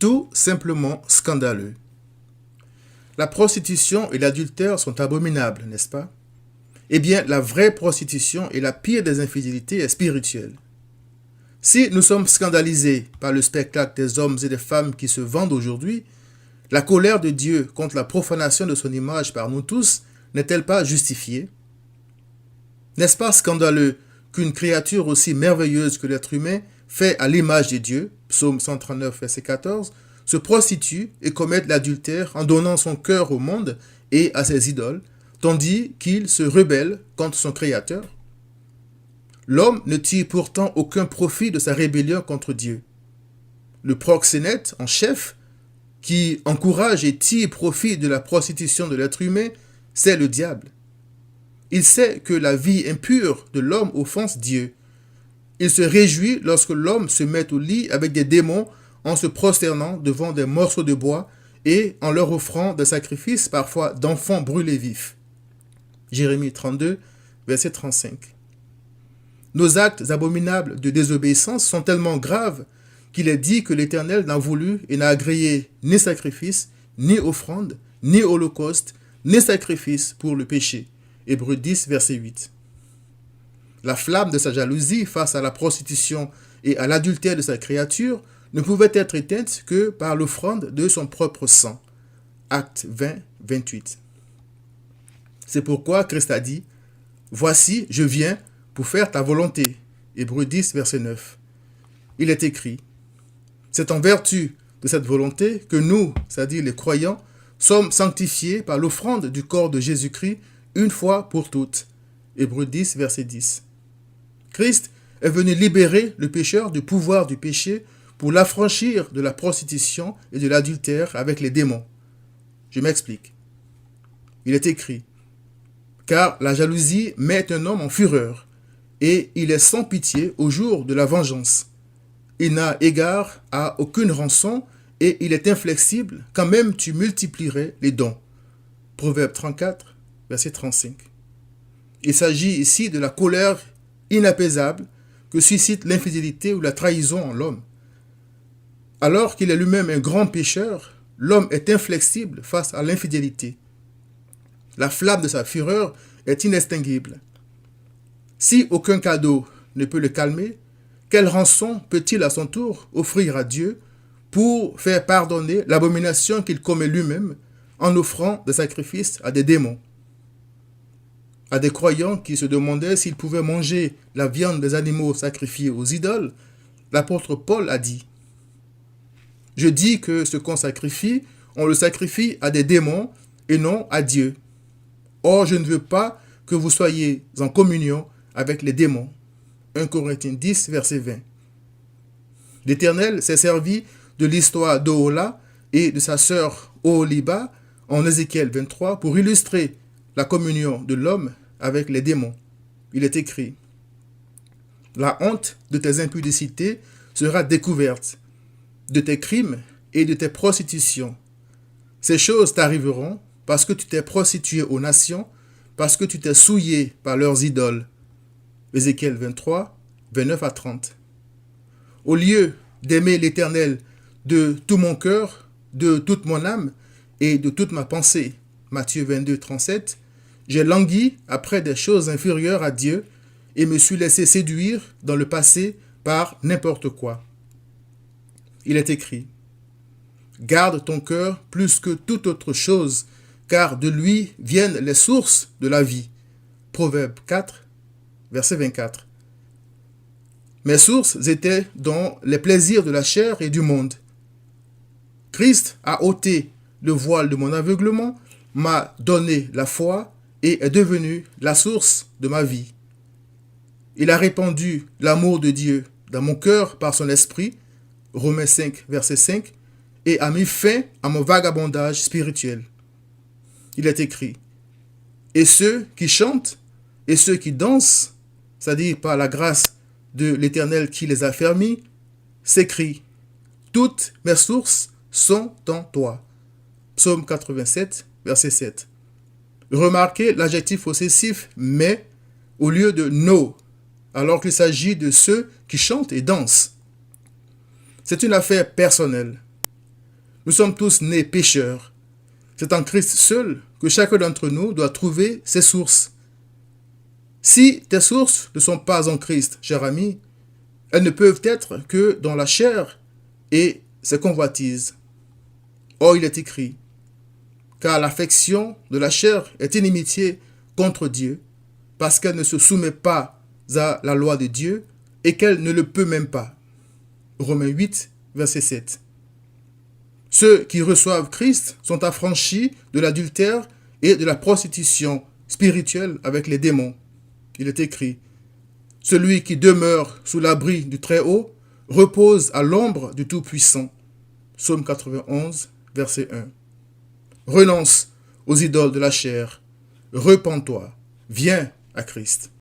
tout simplement scandaleux. La prostitution et l'adultère sont abominables, n'est-ce pas? Eh bien, la vraie prostitution et la pire des infidélités est spirituelle. Si nous sommes scandalisés par le spectacle des hommes et des femmes qui se vendent aujourd'hui, la colère de Dieu contre la profanation de son image par nous tous n'est-elle pas justifiée? N'est-ce pas scandaleux qu'une créature aussi merveilleuse que l'être humain, fait à l'image de Dieu, psaume 139, verset 14, se prostitue et commette l'adultère en donnant son cœur au monde et à ses idoles, tandis qu'il se rebelle contre son Créateur? L'homme ne tire pourtant aucun profit de sa rébellion contre Dieu. Le proxénète en chef, qui encourage et tire profit de la prostitution de l'être humain, c'est le diable. Il sait que la vie impure de l'homme offense Dieu. Il se réjouit lorsque l'homme se met au lit avec des démons en se prosternant devant des morceaux de bois et en leur offrant des sacrifices parfois d'enfants brûlés vifs. Jérémie 32, verset 35. Nos actes abominables de désobéissance sont tellement graves qu'il est dit que l'Éternel n'a voulu et n'a agréé ni sacrifice, ni offrande, ni holocauste, ni sacrifice pour le péché. Hébreux 10, verset 8. La flamme de sa jalousie face à la prostitution et à l'adultère de sa créature ne pouvait être éteinte que par l'offrande de son propre sang. Acte 20, 28. C'est pourquoi Christ a dit « Voici, je viens pour faire ta volonté ». Hébreux 10, verset 9. Il est écrit « C'est en vertu de cette volonté que nous, c'est-à-dire les croyants, sommes sanctifiés par l'offrande du corps de Jésus-Christ une fois pour toutes. » Hébreux 10, verset 10. Christ est venu libérer le pécheur du pouvoir du péché pour l'affranchir de la prostitution et de l'adultère avec les démons. Je m'explique. Il est écrit « Car la jalousie met un homme en fureur, et il est sans pitié au jour de la vengeance. Il n'a égard à aucune rançon, et il est inflexible quand même tu multiplierais les dons. » Proverbe 34, verset 35. Il s'agit ici de la colère inapaisable que suscite l'infidélité ou la trahison en l'homme. Alors qu'il est lui-même un grand pécheur, l'homme est inflexible face à l'infidélité. La flamme de sa fureur est inextinguible. Si aucun cadeau ne peut le calmer, quelle rançon peut-il à son tour offrir à Dieu pour faire pardonner l'abomination qu'il commet lui-même en offrant des sacrifices à des démons? À des croyants qui se demandaient s'ils pouvaient manger la viande des animaux sacrifiés aux idoles, l'apôtre Paul a dit « Je dis que ce qu'on sacrifie, on le sacrifie à des démons et non à Dieu. Or, je ne veux pas que vous soyez en communion avec les démons. » 1 Corinthiens 10, verset 20. L'Éternel s'est servi de l'histoire d'Ohola et de sa sœur Oholiba en Ézéchiel 23 pour illustrer la communion de l'homme avec les démons. Il est écrit « La honte de tes impudicités sera découverte, de tes crimes et de tes prostitutions. Ces choses t'arriveront parce que tu t'es prostitué aux nations, parce que tu t'es souillé par leurs idoles. » Ézéchiel 23, 29 à 30. Au lieu d'aimer l'Éternel de tout mon cœur, de toute mon âme et de toute ma pensée, Matthieu 22, 37, j'ai langui après des choses inférieures à Dieu et me suis laissé séduire dans le passé par n'importe quoi. Il est écrit « Garde ton cœur plus que toute autre chose, car de lui viennent les sources de la vie. » Proverbe 4, verset 24. Mes sources étaient dans les plaisirs de la chair et du monde. Christ a ôté le voile de mon aveuglement, m'a donné la foi et est devenu la source de ma vie. Il a répandu l'amour de Dieu dans mon cœur par son esprit, Romains 5, verset 5, et a mis fin à mon vagabondage spirituel. Il est écrit « Et ceux qui chantent et ceux qui dansent, c'est-à-dire par la grâce de l'Éternel qui les a fermis, s'écrient « Toutes mes sources sont en toi. » Psaume 87, verset 7. Remarquez l'adjectif possessif « mais » au lieu de « nos », alors qu'il s'agit de ceux qui chantent et dansent. C'est une affaire personnelle. Nous sommes tous nés pécheurs. C'est en Christ seul que chacun d'entre nous doit trouver ses sources. Si tes sources ne sont pas en Christ, cher ami, elles ne peuvent être que dans la chair et ses convoitises. Or, il est écrit, car l'affection de la chair est inimitié contre Dieu, parce qu'elle ne se soumet pas à la loi de Dieu et qu'elle ne le peut même pas. Romains 8, verset 7. Ceux qui reçoivent Christ sont affranchis de l'adultère et de la prostitution spirituelle avec les démons. Il est écrit, celui qui demeure sous l'abri du Très-Haut repose à l'ombre du Tout-Puissant. Psaume 91, verset 1. Renonce aux idoles de la chair. Repens-toi. Viens à Christ.